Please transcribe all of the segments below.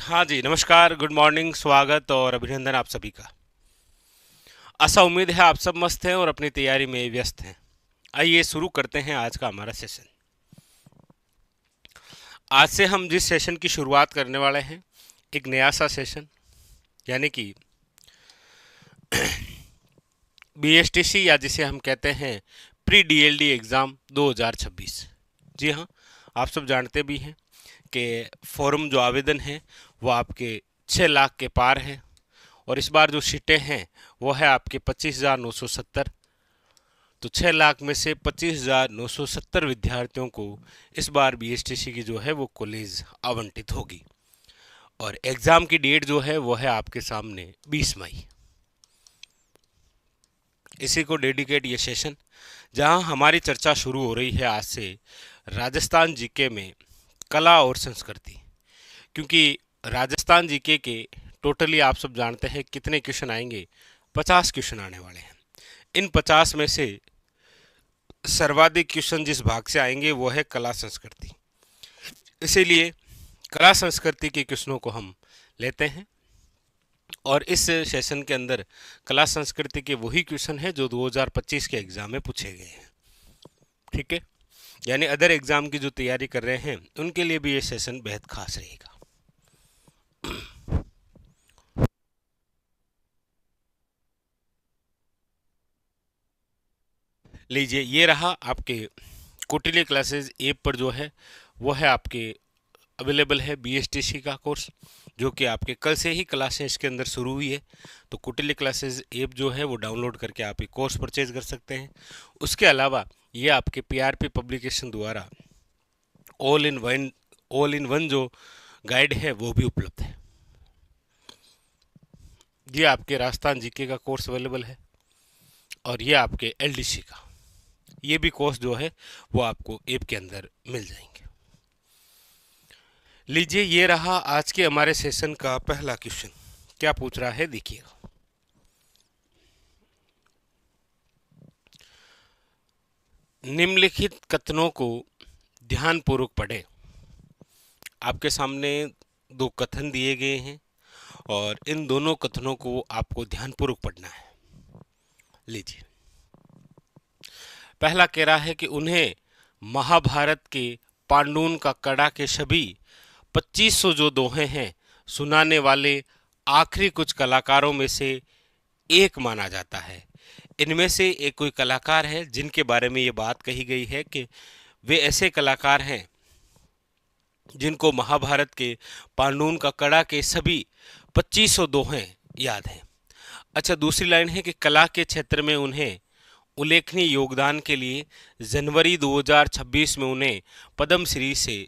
हाँ जी, नमस्कार, good morning, स्वागत और अभिनंदन आप सभी का। आशा उम्मीद है आप सब मस्त हैं और अपनी तैयारी में व्यस्त हैं। आइए शुरू करते हैं आज का हमारा सेशन। आज से हम जिस सेशन की शुरुआत करने वाले हैं, एक नया सा सेशन, यानी कि बीएसटीसी या जिसे हम कहते हैं प्री डीएलडी एग्ज़ाम 2026। जी हाँ, आप सब जानते भी हैं कि फॉर्म जो आवेदन है वो आपके 6 लाख के पार है और इस बार जो सीटें हैं वो है आपके 25,970। तो 6 लाख में से 25,970 विद्यार्थियों को इस बार बीएसटीसी की जो है वो कॉलेज आवंटित होगी। और एग्ज़ाम की डेट जो है वो है आपके सामने 20 मई। इसी को डेडिकेट ये सेशन, जहां हमारी चर्चा शुरू हो रही है आज से राजस्थान जीके में कला और संस्कृति। क्योंकि राजस्थान जीके के टोटली आप सब जानते हैं कितने क्वेश्चन आएंगे, 50 क्वेश्चन आने वाले हैं। इन 50 में से सर्वाधिक क्वेश्चन जिस भाग से आएंगे वो है कला संस्कृति। इसीलिए कला संस्कृति के क्वेश्चनों को हम लेते हैं और इस सेशन के अंदर कला संस्कृति के वही क्वेश्चन हैं जो 2025 के एग्जाम में पूछे गए हैं। ठीक है, यानी अदर एग्जाम की जो तैयारी कर रहे हैं उनके लिए भी ये सेशन बेहद खास रहेगा। लीजिए, ये रहा आपके कोटिले क्लासेस ऐप पर जो है वो है आपके अवेलेबल है बीएसटीसी का कोर्स, जो कि आपके कल से ही क्लासें इसके अंदर शुरू हुई है। तो कुटिल क्लासेस ऐप जो है वो डाउनलोड करके आप ये कोर्स परचेज कर सकते हैं। उसके अलावा ये आपके पीआरपी पब्लिकेशन द्वारा ऑल इन वन जो गाइड है वो भी उपलब्ध है। ये आपके राजस्थान जीके का कोर्स अवेलेबल है और ये आपके एलडीसी का, ये भी कोर्स जो है वो आपको ऐप के अंदर मिल जाएंगे। लीजिए, ये रहा आज के हमारे सेशन का पहला क्वेश्चन। क्या पूछ रहा है देखिएगा। निम्नलिखित कथनों को ध्यानपूर्वक पढ़ें। आपके सामने दो कथन दिए गए हैं और इन दोनों कथनों को आपको ध्यानपूर्वक पढ़ना है। लीजिए, पहला कह रहा है कि उन्हें महाभारत के पांडुन का कड़ा के सभी 2500 जो दोहे हैं सुनाने वाले आखिरी कुछ कलाकारों में से एक माना जाता है। इनमें से एक कोई कलाकार है जिनके बारे में ये बात कही गई है कि वे ऐसे कलाकार हैं जिनको महाभारत के पांडुन का कड़ा के सभी 2500 दोहे याद हैं। अच्छा, दूसरी लाइन है कि कला के क्षेत्र में उन्हें उल्लेखनीय योगदान के लिए जनवरी 2026 में उन्हें पद्मश्री से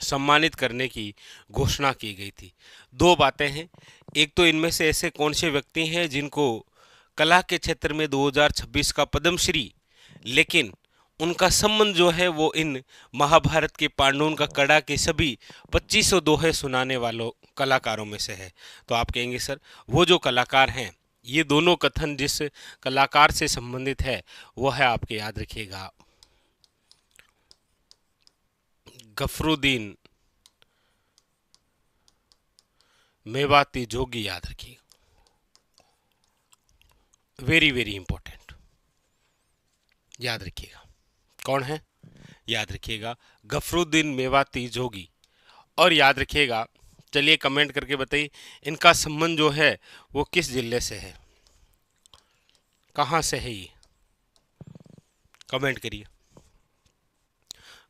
सम्मानित करने की घोषणा की गई थी। दो बातें हैं, एक तो इनमें से ऐसे कौन से व्यक्ति हैं जिनको कला के क्षेत्र में 2026 का पद्मश्री, लेकिन उनका संबंध जो है वो इन महाभारत के पांडुन का कड़ा के सभी 2500 दोहे सुनाने वालों कलाकारों में से है। तो आप कहेंगे सर वो जो कलाकार हैं, ये दोनों कथन जिस कलाकार से संबंधित है वो है, आपके याद रखिएगा, गफरुद्दीन मेवाती जोगी। याद रखिएगा, वेरी वेरी इंपॉर्टेंट। याद रखिएगा कौन है, याद रखिएगा गफरुद्दीन मेवाती जोगी। और याद रखिएगा, चलिए कमेंट करके बताइए इनका संबंध जो है वो किस जिले से है, कहाँ से है, ये कमेंट करिए।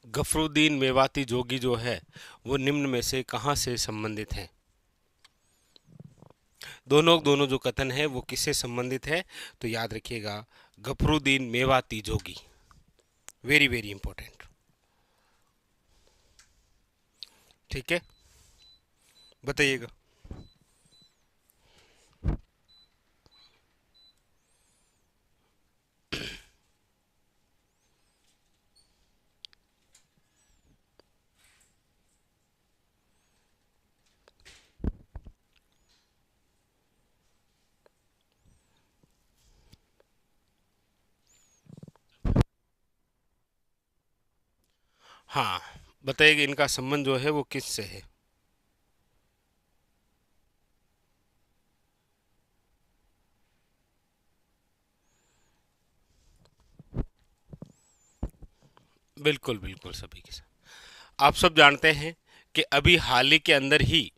गफरुद्दीन मेवाती जोगी जो है वो निम्न में से कहाँ से संबंधित हैं। दोनों दोनों जो कथन है वो किससे संबंधित है, तो याद रखिएगा Gafruddin Mewati Jogi. Very very important. ठीक है, बताइएगा। हाँ, बताइएगा इनका संबंध जो है वो किस से है। बिल्कुल बिल्कुल सभी के साथ। आप सब जानते हैं कि अभी हाल ही के अंदर ही,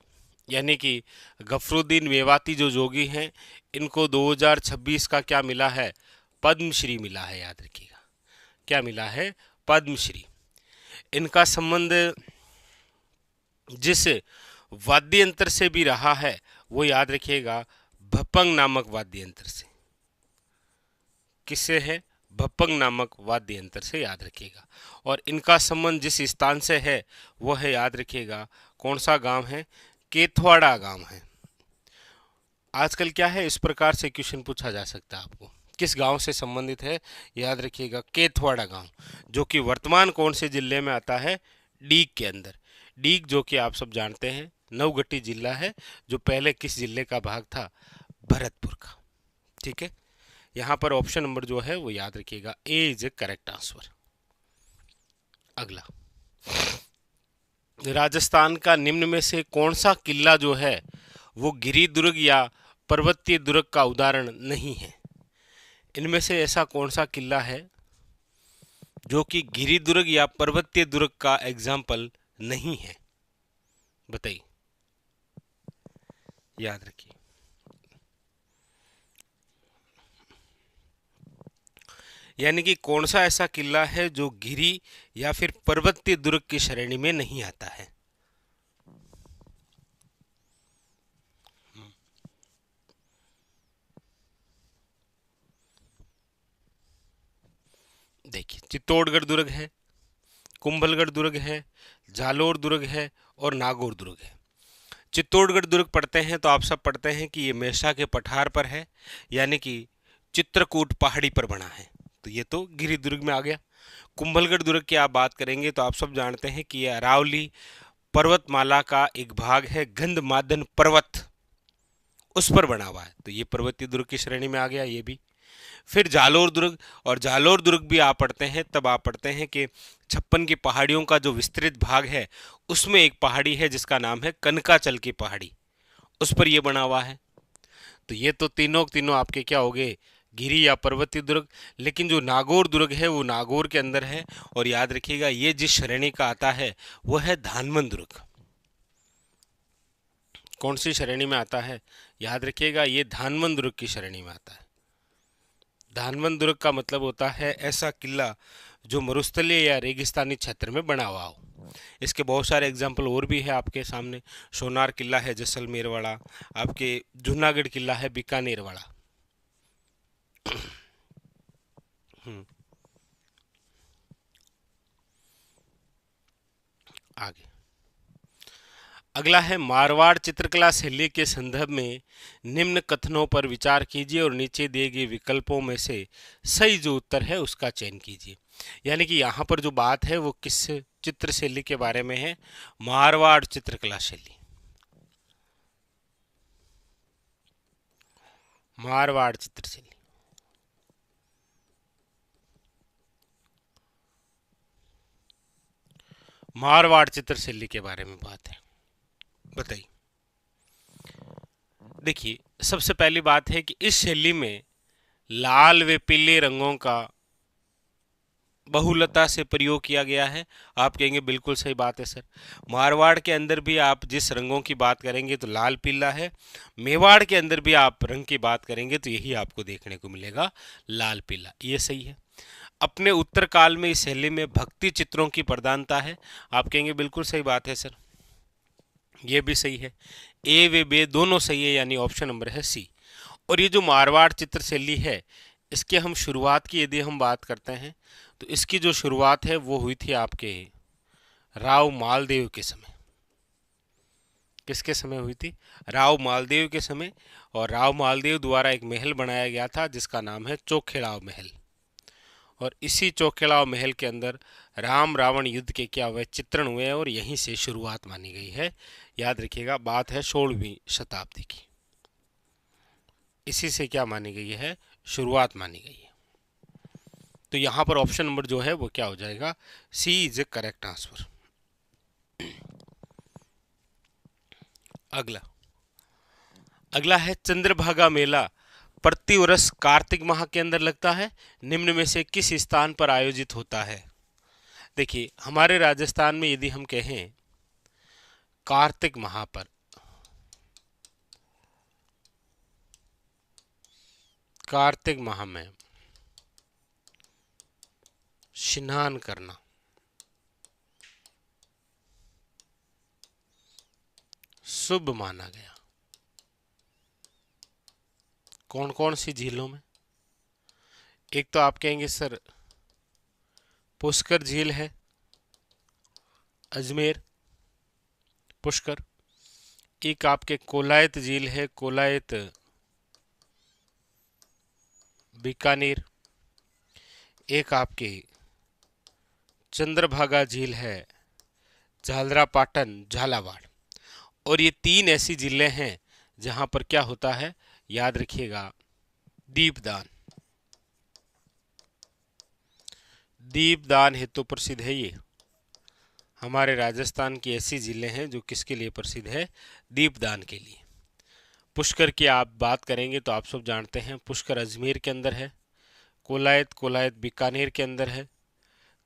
यानी कि गफरुद्दीन मेवाती जो जोगी हैं, इनको 2026 का क्या मिला है? पद्मश्री मिला है, याद रखिएगा। क्या मिला है? पद्मश्री। इनका संबंध जिस वाद्य यंत्र से भी रहा है वो याद रखिएगा, भपंग नामक वाद्य यंत्र से। किससे है? भपंग नामक वाद्य यंत्र से, याद रखिएगा। और इनका संबंध जिस स्थान से है वो है, याद रखिएगा, कौन सा गांव है? केथवाड़ा गांव है। आजकल क्या है, इस प्रकार से क्वेश्चन पूछा जा सकता है आपको, किस गांव से संबंधित है? याद रखिएगा, केथवाड़ा गांव, जो कि वर्तमान कौन से जिले में आता है? डीग के अंदर। डीग जो कि आप सब जानते हैं नवगढ़ी जिला है, जो पहले किस जिले का भाग था? भरतपुर का। ठीक है, यहाँ पर ऑप्शन नंबर जो है वो याद रखिएगा, ए इज ए करेक्ट आंसर। अगला, राजस्थान का निम्न में से कौन सा किला जो है वो गिरी दुर्ग या पर्वतीय दुर्ग का उदाहरण नहीं है? इनमें से ऐसा कौन सा किला है जो कि गिरी दुर्ग या पर्वतीय दुर्ग का एग्जाम्पल नहीं है? बताइए, याद रखिए। यानी कि कौन सा ऐसा किला है जो गिरी या फिर पर्वतीय दुर्ग की श्रेणी में नहीं आता है? देखिए, चित्तौड़गढ़ दुर्ग है, कुंभलगढ़ दुर्ग है, जालोर दुर्ग है और नागौर दुर्ग है। चित्तौड़गढ़ दुर्ग पढ़ते हैं तो आप सब पढ़ते हैं कि ये मेषा के पठार पर है, यानी कि चित्रकूट पहाड़ी पर बना है, तो ये तो गिरी दुर्ग में आ गया। कुंभलगढ़ दुर्ग की आप बात करेंगे तो आप सब जानते हैं कि ये अरावली पर्वतमाला का एक भाग है, गंधमादन पर्वत, उस पर बना हुआ है, तो ये पर्वतीय दुर्ग की श्रेणी में आ गया ये भी। फिर जालोर दुर्ग, और जालोर दुर्ग भी आप पढ़ते हैं तब आप पढ़ते हैं कि छप्पन की पहाड़ियों का जो विस्तृत भाग है उसमें एक पहाड़ी है जिसका नाम है कनकाचल की पहाड़ी, उस पर यह बना हुआ है। तो ये तो तीनों तीनों आपके क्या हो गए? गिरी या पर्वतीय दुर्ग। लेकिन जो नागौर दुर्ग है वो नागौर के अंदर है, और याद रखिएगा ये जिस श्रेणी का आता है वो है धानमन दुर्ग। कौन सी श्रेणी में आता है? याद रखिएगा, ये धानमन दुर्ग की श्रेणी में आता है। धानमन दुर्ग का मतलब होता है ऐसा किला जो मरुस्थलीय या रेगिस्तानी क्षेत्र में बना हुआ हो। इसके बहुत सारे एग्जाम्पल और भी है आपके सामने। सोनार किला है जैसलमेर वाला, आपके जूनागढ़ किला है बीकानेर वाला। आगे, अगला है मारवाड़ चित्रकला शैली के संदर्भ में निम्न कथनों पर विचार कीजिए और नीचे दिए गए विकल्पों में से सही जो उत्तर है उसका चयन कीजिए। यानी कि यहाँ पर जो बात है वो किस चित्र शैली के बारे में है? मारवाड़ चित्रकला शैली। मारवाड़ चित्र शैली, मारवाड़ चित्र शैली के बारे में बात है। बताइए। देखिए, सबसे पहली बात है कि इस शैली में लाल व पीले रंगों का बहुलता से प्रयोग किया गया है। आप कहेंगे बिल्कुल सही बात है सर, मारवाड़ के अंदर भी आप जिस रंगों की बात करेंगे तो लाल पीला है, मेवाड़ के अंदर भी आप रंग की बात करेंगे तो यही आपको देखने को मिलेगा, लाल पीला। ये सही है। अपने उत्तर काल में इस शैली में भक्ति चित्रों की प्रधानता है। आप कहेंगे बिल्कुल सही बात है सर, ये भी सही है। ए व बे दोनों सही है, यानी ऑप्शन नंबर है सी। और ये जो मारवाड़ चित्र शैली है, इसके हम शुरुआत की यदि हम बात करते हैं तो इसकी जो शुरुआत है वो हुई थी आपके राव मालदेव के समय। किसके समय हुई थी? राव मालदेव के समय। और राव मालदेव द्वारा एक महल बनाया गया था जिसका नाम है चौखेड़ाव महल। और इसी चौखेड़ाव महल के अंदर राम रावण युद्ध के क्या हुए? चित्रण हुए, और यहीं से शुरुआत मानी गई है। याद रखिएगा, बात है 16वीं शताब्दी की। इसी से क्या मानी गई है? शुरुआत मानी गई है। तो यहां पर ऑप्शन नंबर जो है वो क्या हो जाएगा? सी इज ए करेक्ट आंसर। अगला, अगला है चंद्रभागा मेला प्रतिवर्ष कार्तिक माह के अंदर लगता है, निम्न में से किस स्थान पर आयोजित होता है? देखिए हमारे राजस्थान में यदि हम कहें कार्तिक माह पर, कार्तिक माह में स्नान करना शुभ माना गया। कौन कौन सी झीलों में? एक तो आप कहेंगे सर पुष्कर झील है, अजमेर पुष्कर। एक आपके कोलायत झील है, कोलायत बीकानेर। एक आपके चंद्रभागा झील है, झालरापाटन झालावाड़। और ये 3 ऐसी जिले हैं जहां पर क्या होता है, याद रखिएगा, दीपदान। दीपदान हेतु प्रसिद्ध है ये। हमारे राजस्थान की ऐसी जिले हैं जो किसके लिए प्रसिद्ध है, दीपदान के लिए। पुष्कर की आप बात करेंगे तो आप सब जानते हैं पुष्कर अजमेर के अंदर है, कोलायत कोलायत बीकानेर के अंदर है,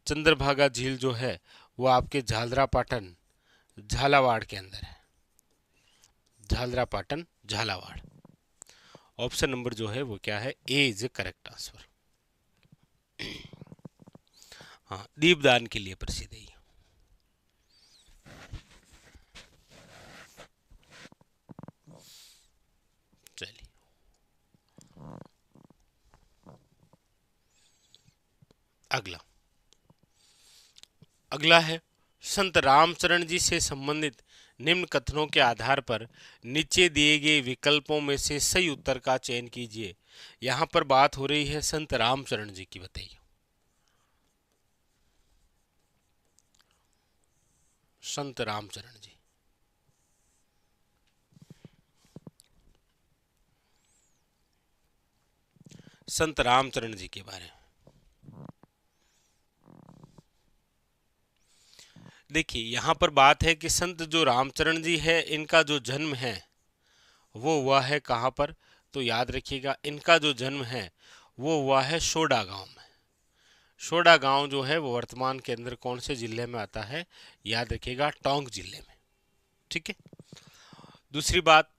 चंद्रभागा झील जो है वो आपके झालरापाटन झालावाड़ के अंदर है, झालरापाटन झालावाड़। ऑप्शन नंबर जो है वो क्या है, ए इज करेक्ट आंसर। हाँ, दीपदान के लिए प्रसिद्ध है। चलिए अगला, अगला है संत रामचरण जी से संबंधित निम्न कथनों के आधार पर नीचे दिए गए विकल्पों में से सही उत्तर का चयन कीजिए। यहां पर बात हो रही है संत रामचरण जी की, बताइए। संत रामचरण जी, संत रामचरण जी के बारे में देखिए, यहां पर बात है कि संत जो रामचरण जी है इनका जो जन्म है वो हुआ है कहां पर, तो याद रखिएगा इनका जो जन्म है वो हुआ है सोडा गांव में। सोडा गांव जो है वो वर्तमान के अंदर कौन से जिले में आता है, याद रखिएगा टोंक जिले में। ठीक है। दूसरी बात,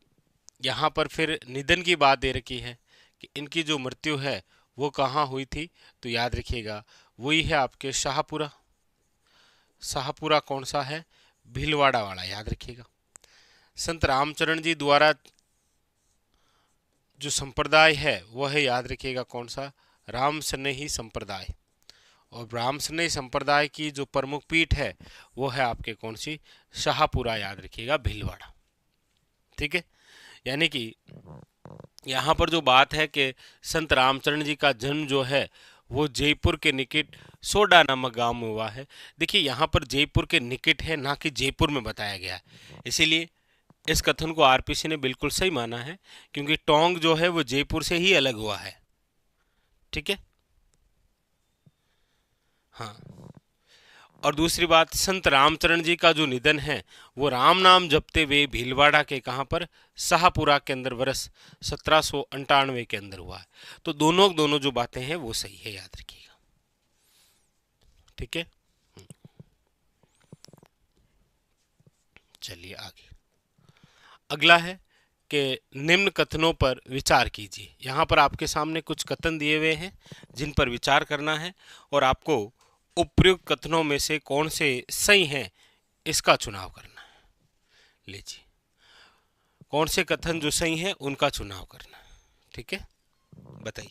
यहाँ पर फिर निधन की बात दे रखी है कि इनकी जो मृत्यु है वो कहाँ हुई थी, तो याद रखिएगा वही है आपके शाहपुरा। शाहपुरा कौन सा है, भीलवाड़ा वाला, याद रखिएगा। संत रामचरण जी द्वारा जो संप्रदाय है वह है, याद रखिएगा कौन सा, राम स्नेही संप्रदाय। और राम स्नेही संप्रदाय की जो प्रमुख पीठ है वो है आपके कौन सी, शाहपुरा, याद रखिएगा भीलवाड़ा। ठीक है। यानी कि यहाँ पर जो बात है कि संत रामचरण जी का जन्म जो है वो जयपुर के निकट सोडा नामक गांव में हुआ है। देखिए यहाँ पर जयपुर के निकट है, ना कि जयपुर में बताया गया है, इसीलिए इस कथन को आरपीसी ने बिल्कुल सही माना है, क्योंकि टोंक जो है वो जयपुर से ही अलग हुआ है। ठीक है। हाँ, और दूसरी बात, संत रामचरण जी का जो निधन है वो राम नाम जपते हुए भीलवाड़ा के कहाँ पर, शाहपुरा के अंदर वर्ष 1798 के अंदर हुआ है। तो दोनों दोनों जो बातें हैं वो सही है, याद रखिएगा। ठीक है। चलिए आगे, अगला है कि निम्न कथनों पर विचार कीजिए। यहाँ पर आपके सामने कुछ कथन दिए हुए हैं जिन पर विचार करना है और आपको उपयुक्त कथनों में से कौन से सही हैं इसका चुनाव करना है। लीजिए, कौन से कथन जो सही हैं उनका चुनाव करना है। ठीक है, बताइए।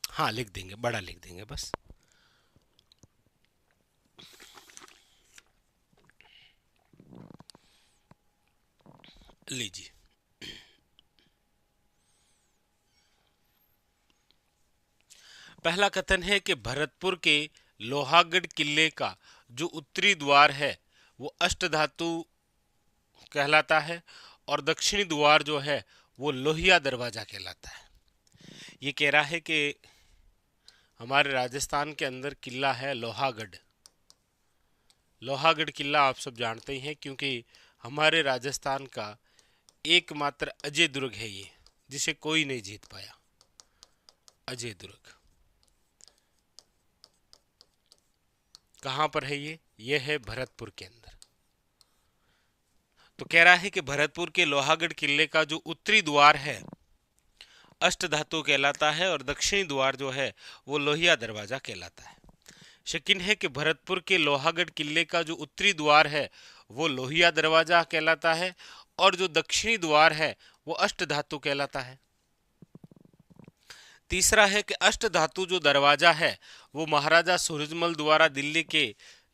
हाँ लिख देंगे, बड़ा लिख देंगे बस। लीजिए, पहला कथन है कि भरतपुर के लोहागढ़ किले का जो उत्तरी द्वार है वो अष्टधातु कहलाता है और दक्षिणी द्वार जो है वो लोहिया दरवाजा कहलाता है। ये कह रहा है कि हमारे राजस्थान के अंदर किला है लोहागढ़। लोहागढ़ किला आप सब जानते ही हैं, क्योंकि हमारे राजस्थान का एकमात्र अजय दुर्ग है ये, जिसे कोई नहीं जीत पाया, अजय दुर्ग। कहां पर है ये है भरतपुर के अंदर। तो कह रहा है कि भरतपुर के लोहागढ़ किले का जो उत्तरी द्वार है अष्ट धातु कहलाता है और दक्षिणी द्वार जो है वो लोहिया दरवाजा कहलाता है। शकीन है कि भरतपुर के लोहागढ़ किले का जो उत्तरी द्वार है वो लोहिया दरवाजा कहलाता है और जो दक्षिणी द्वार है वो अष्ट धातु कहलाता है। तीसरा है कि अष्ट धातु जो दरवाजा है वो महाराजा सूरजमल द्वारा दिल्ली के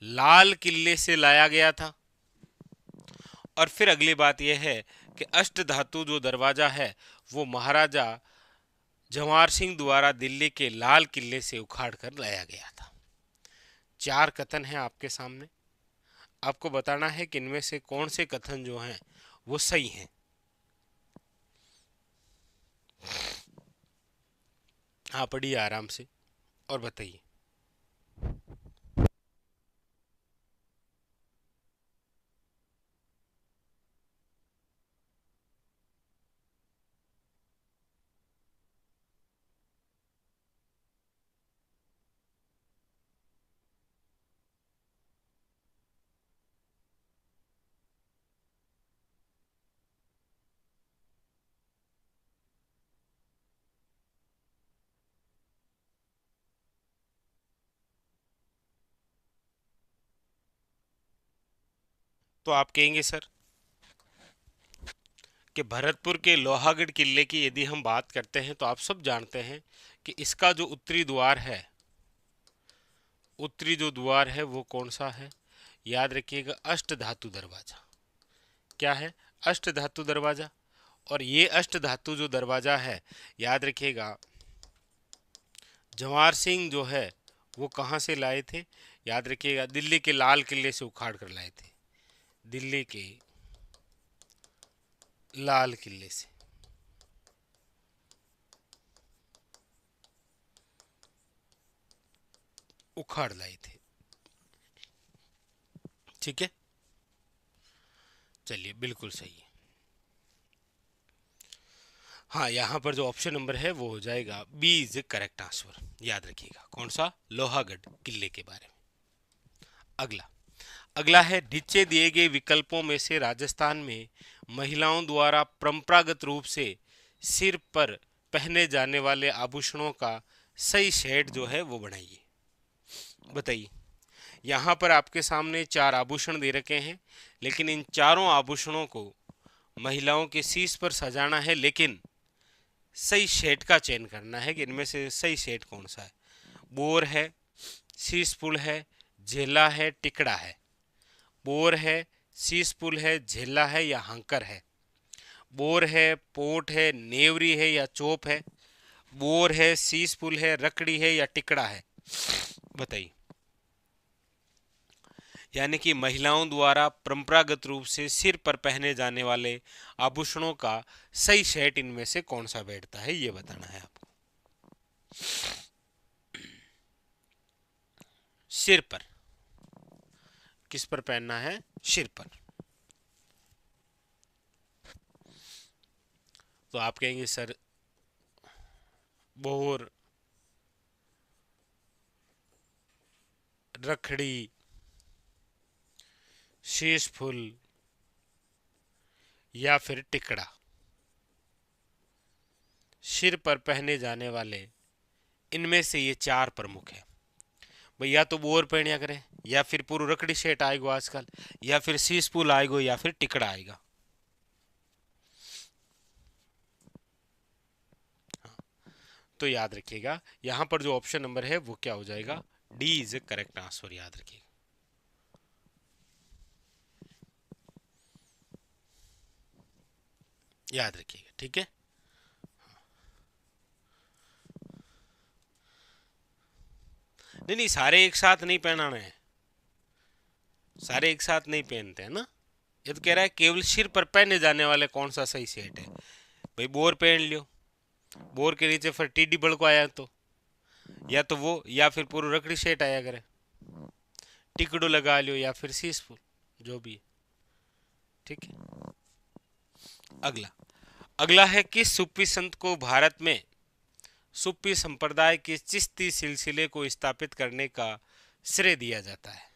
लाल किले से लाया गया था। और फिर अगली बात यह है कि अष्ट धातु जो दरवाजा है वो महाराजा जवाहर सिंह द्वारा दिल्ली के लाल किले से उखाड़ कर लाया गया था। 4 कथन हैं आपके सामने, आपको बताना है कि इनमें से कौन से कथन जो हैं वो सही हैं। हाँ, पढ़िए आराम से और बताइए। तो आप कहेंगे सर कि भरतपुर के लोहागढ़ किले की यदि हम बात करते हैं तो आप सब जानते हैं कि इसका जो उत्तरी द्वार है, उत्तरी जो द्वार है वो कौन सा है? याद रखिएगा, अष्ट धातु दरवाजा। क्या है? अष्ट धातु दरवाजा। और ये अष्ट धातु जो दरवाजा है, याद रखिएगा, जवाहर सिंह जो है वो कहाँ से लाए थे? याद रखिएगा, दिल्ली के लाल किले से उखाड़ कर लाए थे। दिल्ली के लाल किले से। उखाड़ लाए थे। ठीक है, चलिए बिल्कुल सही है। हाँ, यहाँ पर जो ऑप्शन नंबर है वो हो जाएगा बी इज करेक्ट आंसर। याद रखिएगा, कौन सा? लोहागढ़ किले के बारे में। अगला अगला है, नीचे दिए गए विकल्पों में से राजस्थान में महिलाओं द्वारा परंपरागत रूप से सिर पर पहने जाने वाले आभूषणों का सही सेट जो है वो बनाइए। बताइए। यहाँ पर आपके सामने 4 आभूषण दे रखे हैं, लेकिन इन चारों आभूषणों को महिलाओं के शीश पर सजाना है, लेकिन सही सेट का चयन करना है कि इनमें से सही सेट कौन सा है। बोर है, शीशपुल है, झेला है, टिकड़ा है। बोर है, शीशपुल है, झेला है या हंकर है। बोर है, पोट है, नेवरी है या चोप है। बोर है, शीशपुल है, रकड़ी है या टिकड़ा है। बताइए। यानी कि महिलाओं द्वारा परंपरागत रूप से सिर पर पहने जाने वाले आभूषणों का सही सेट इनमें से कौन सा बैठता है, ये बताना है आपको। सिर पर, किस पर पहनना है? सिर पर। तो आप कहेंगे सर बोर, रखड़ी, शीशफुल या फिर टिकड़ा। सिर पर पहने जाने वाले इनमें से ये 4 प्रमुख है भाई। या तो बोर पहनिया करें, या फिर पूरा रकड़ी सेट आएगो आजकल, या फिर शीशपुल आएगो, या फिर टिकड़ा आएगा। हाँ, तो याद रखिएगा, यहां पर जो ऑप्शन नंबर है वो क्या हो जाएगा? D is A correct answer. याद रखिएगा। याद रखिएगा, ठीक है। नहीं नहीं, सारे एक साथ नहीं पहनाना है, सारे एक साथ नहीं पहनते हैं ना। ये तो कह रहा है केवल सिर पर पहने जाने वाले कौन सा सही सेट है। भाई बोर पहन लियो, बोर के नीचे फिर टीडी बड़को आया तो, या तो वो, या फिर पूरा रकड़ी सेट आया करे। टिकड़ो लगा लियो या फिर शीशफुल, जो भी है। ठीक है। अगला अगला है, किस सूफी संत को भारत में सूफी संप्रदाय के चिश्ती सिलसिले को स्थापित करने का श्रेय दिया जाता है?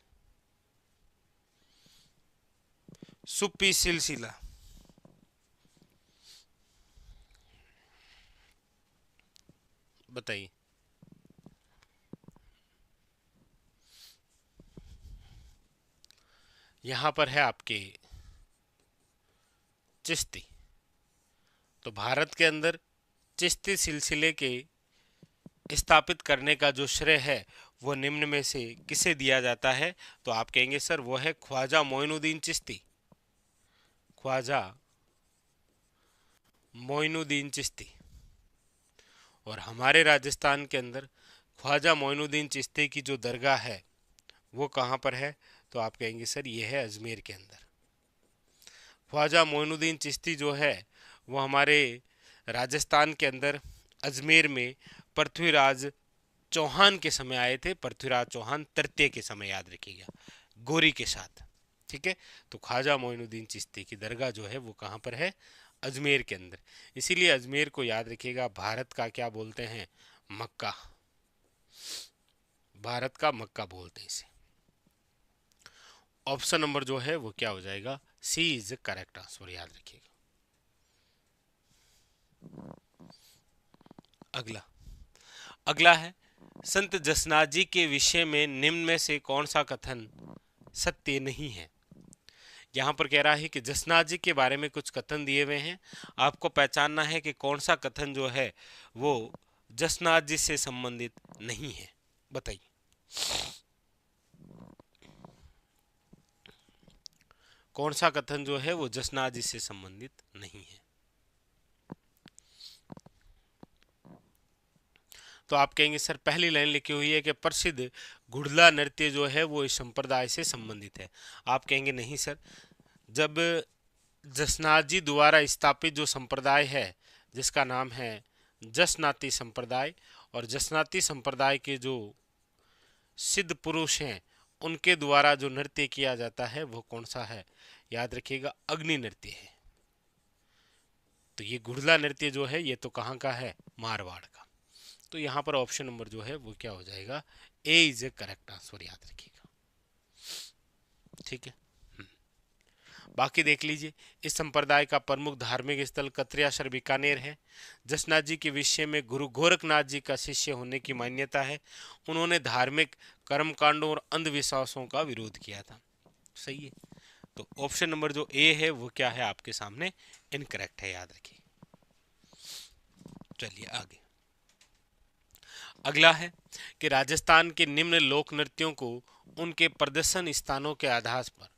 सुप्पी सिलसिला। बताइए। यहां पर है आपके चिश्ती। तो भारत के अंदर चिश्ती सिलसिले के स्थापित करने का जो श्रेय है वो निम्न में से किसे दिया जाता है? तो आप कहेंगे सर वो है ख्वाजा मोइनुद्दीन चिश्ती। ख्वाजा मोइनुद्दीन चिश्ती। और हमारे राजस्थान के अंदर ख्वाजा मोइनुद्दीन चिश्ती की जो दरगाह है वो कहाँ पर है? तो आप कहेंगे सर ये है अजमेर के अंदर। ख्वाजा मोइनुद्दीन चिश्ती जो है वो हमारे राजस्थान के अंदर अजमेर में पृथ्वीराज चौहान के समय आए थे। पृथ्वीराज चौहान तृतीय के समय, याद रखिएगा, गोरी के साथ। ठीक है, तो ख्वाजा मोइनुद्दीन चिश्ती की दरगाह जो है वो कहाँ पर है? अजमेर के अंदर। इसीलिए अजमेर को याद रखिएगा भारत का क्या बोलते हैं? मक्का। भारत का मक्का बोलते हैं इसे। ऑप्शन नंबर जो है वो क्या हो जाएगा? सी इज करेक्ट आंसर, याद रखिएगा। अगला अगला है संत जसनाथ जी के विषय में निम्न में से कौन सा कथन सत्य नहीं है? यहाँ पर कह रहा है कि जसनाथ जी के बारे में कुछ कथन दिए हुए हैं, आपको पहचानना है कि कौन सा कथन जो है वो जसनाथ जी से संबंधित नहीं है। बताइए। कौन सा कथन जो है वो जसनाथ जी से संबंधित नहीं है? तो आप कहेंगे सर पहली लाइन लिखी हुई है कि प्रसिद्ध घुड़ला नृत्य जो है वो इस संप्रदाय से संबंधित है। आप कहेंगे नहीं सर, जब जसनाथ जी द्वारा स्थापित जो संप्रदाय है जिसका नाम है जसनाती संप्रदाय, और जसनाती संप्रदाय के जो सिद्ध पुरुष हैं उनके द्वारा जो नृत्य किया जाता है वो कौन सा है? याद रखिएगा, अग्नि नृत्य है। तो ये घुड़ला नृत्य जो है ये तो कहाँ का है? मारवाड़ का। तो यहाँ पर ऑप्शन नंबर जो है वो क्या हो जाएगा? ए इज ए करेक्ट आंसर, याद रखिएगा। ठीक है, बाकी देख लीजिए। इस संप्रदाय का प्रमुख धार्मिक स्थल कतरियासर बीकानेर है। जसनाथ जी के विषय में गुरु गोरखनाथ जी का शिष्य होने की मान्यता है। उन्होंने धार्मिक कर्मकांडों और अंधविश्वासों का विरोध किया था। सही है, तो ऑप्शन नंबर जो ए है वो क्या है आपके सामने? इनकरेक्ट है, याद रखिए। चलिए आगे। अगला है कि राजस्थान के निम्न लोक नृत्यों को उनके प्रदर्शन स्थानों के आधार पर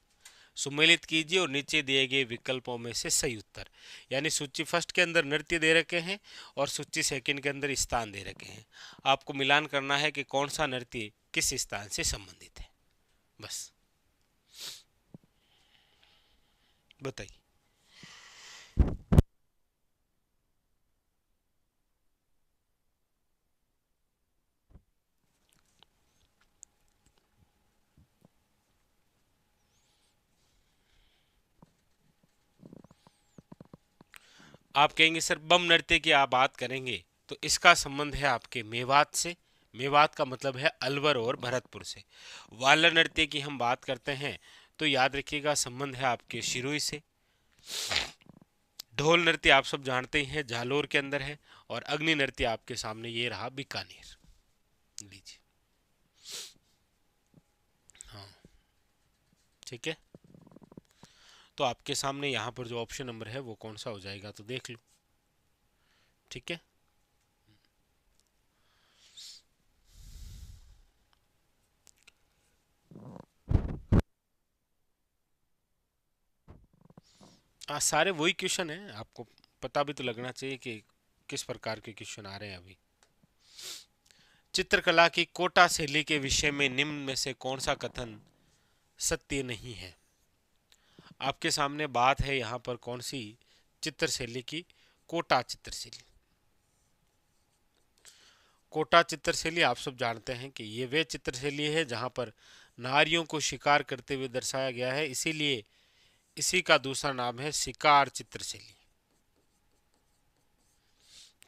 सुमेलित कीजिए और नीचे दिए गए विकल्पों में से सही उत्तर, यानी सूची फर्स्ट के अंदर नृत्य दे रखे हैं और सूची सेकंड के अंदर स्थान दे रखे हैं। आपको मिलान करना है कि कौन सा नृत्य किस स्थान से संबंधित है, बस बताइए। आप कहेंगे सर बम नृत्य की आप बात करेंगे तो इसका संबंध है आपके मेवात से। मेवात का मतलब है अलवर और भरतपुर से। वाला नृत्य की हम बात करते हैं तो याद रखिएगा संबंध है आपके शिरुई से। ढोल नृत्य आप सब जानते ही हैं जालोर के अंदर है। और अग्नि नृत्य आपके सामने ये रहा बीकानेर। लीजिए, हाँ ठीक है। तो आपके सामने यहाँ पर जो ऑप्शन नंबर है वो कौन सा हो जाएगा तो देख लो। ठीक है, सारे वही क्वेश्चन है, आपको पता भी तो लगना चाहिए कि किस प्रकार के क्वेश्चन आ रहे हैं अभी। चित्रकला की कोटा शैली के विषय में निम्न में से कौन सा कथन सत्य नहीं है? आपके सामने बात है यहाँ पर कौन सी चित्र शैली की? कोटा चित्र शैली। कोटा चित्र शैली आप सब जानते हैं कि ये वे चित्र शैली है जहाँ पर नारियों को शिकार करते हुए दर्शाया गया है, इसीलिए इसी का दूसरा नाम है शिकार चित्र शैली।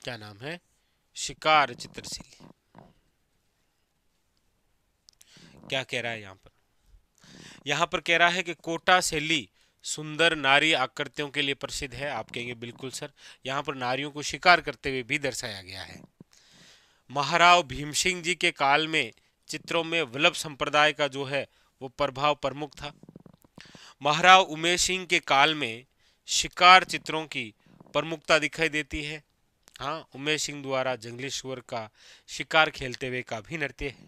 क्या नाम है? शिकार चित्र शैली। क्या कह रहा है यहाँ पर? यहाँ पर कह रहा है कि कोटा शैली सुंदर नारी आकृतियों के लिए प्रसिद्ध है। आप कहेंगे बिल्कुल सर, यहाँ पर नारियों को शिकार करते हुए भी दर्शाया गया है। महाराव भीम सिंह जी के काल में चित्रों में वल्लभ संप्रदाय का जो है वो प्रभाव प्रमुख था। महाराव उमेश सिंह के काल में शिकार चित्रों की प्रमुखता दिखाई देती है। हाँ, उमेश सिंह द्वारा जंगली सुअर का शिकार खेलते हुए का भी नृत्य है।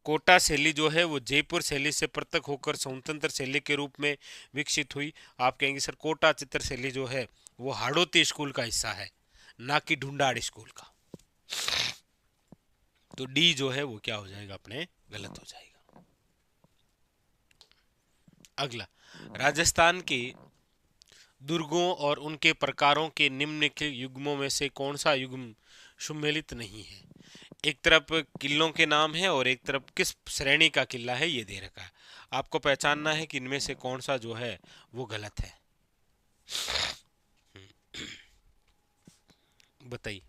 कोटा शैली जो है वो जयपुर शैली से पृथक होकर स्वतंत्र शैली के रूप में विकसित हुई। आप कहेंगे सर कोटा चित्र शैली जो है वो हाड़ौती स्कूल का हिस्सा है, ना कि ढूंढाड़ स्कूल का। तो डी जो है वो क्या हो जाएगा अपने, गलत हो जाएगा। अगला, राजस्थान के दुर्गों और उनके प्रकारों के निम्नलिखित युग्मों में से कौन सा युग्म सम्मिलित नहीं है? एक तरफ किलों के नाम है और एक तरफ किस श्रेणी का किला है ये दे रखा है। आपको पहचानना है कि इनमें से कौन सा जो है वो गलत है। बताइए।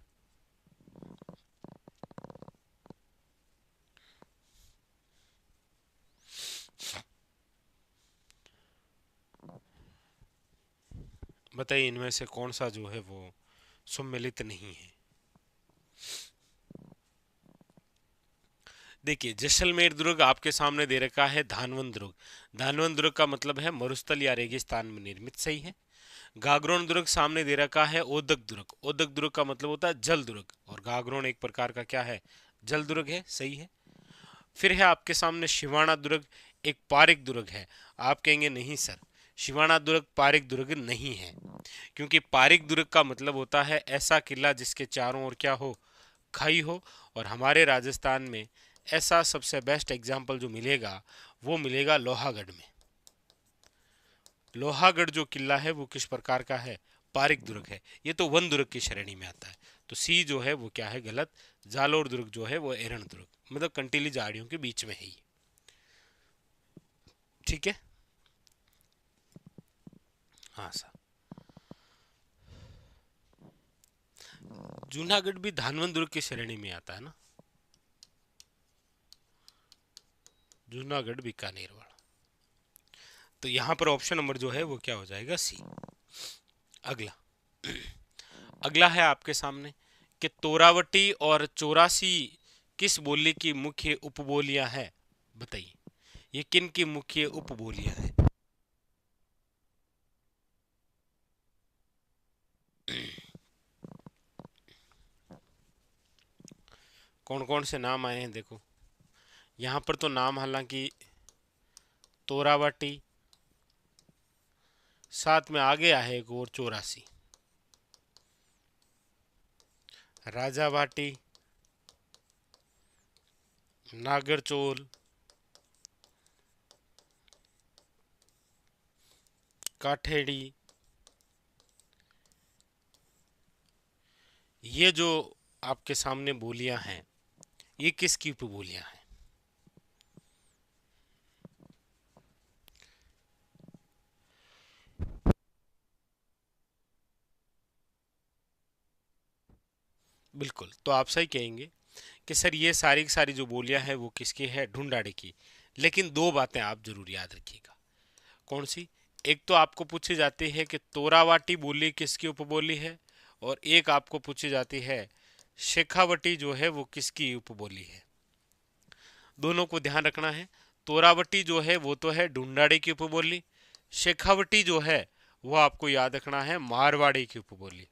बताइए इनमें से कौन सा जो है वो सम्मिलित नहीं है। देखिए, जैसलमेर दुर्ग आपके सामने दे रखा है धानवंत दुर्ग। धानवंत दुर्ग का मतलब है मरुस्थल या रेगिस्तान में निर्मित, सही है। गागरोन दुर्ग सामने दे रखा है ओदक दुर्ग। ओदक दुर्ग का मतलब होता है जल दुर्ग, और गागरोन एक प्रकार का क्या है, जल दुर्ग है, सही है। फिर है आपके सामने शिवाना दुर्ग, एक पारिक दुर्ग है। आप कहेंगे नहीं सर, शिवाना दुर्ग पारिक दुर्ग नहीं है, क्योंकि पारिक दुर्ग का मतलब होता है ऐसा किला जिसके चारों ओर क्या हो, खाई हो। और हमारे राजस्थान में ऐसा सबसे बेस्ट एग्जाम्पल जो मिलेगा वो मिलेगा लोहागढ़ में। लोहागढ़ जो किला है वो किस प्रकार का है, पारिक दुर्ग है। ये तो वन दुर्ग की श्रेणी में आता है। तो सी जो है वो क्या है, गलत। जालोर दुर्ग जो है वो एरण दुर्ग, मतलब कंटीली झाड़ियों के बीच में है ये। ठीक है, हाँ सर। जूनागढ़ भी धानवंत दुर्ग की श्रेणी में आता है ना, जूनागढ़ बीकानेर वाला। तो यहाँ पर ऑप्शन नंबर जो है वो क्या हो जाएगा, सी। अगला, अगला है आपके सामने कि तोरावटी और चौरासी किस बोली की मुख्य उपबोलियां हैं? बताइए, ये किन की मुख्य उपबोलियां हैं? कौन कौन से नाम आए हैं देखो। यहाँ पर तो नाम हालांकि तोरावटी, साथ में आ गया है एक और 84, राजावाटी, नागरचोल, काठेड़ी। ये जो आपके सामने बोलियां हैं ये किसकी उपबोलियां हैं? बिल्कुल, तो आप सही कहेंगे कि सर ये सारी की सारी जो बोलियां हैं वो किसकी है, ढूंढाड़ी की। लेकिन दो बातें आप जरूर याद रखिएगा। कौन सी? एक तो आपको पूछी जाती है कि तोरावाटी बोली किसकी उपबोली है, और एक आपको पूछी जाती है शेखावटी जो है वो किसकी उपबोली है। दोनों को ध्यान रखना है। तोरावटी जो है वो तो है ढूंढाड़ी की उपबोली, शेखावटी जो है वो आपको याद रखना है मारवाड़ी की उपबोली।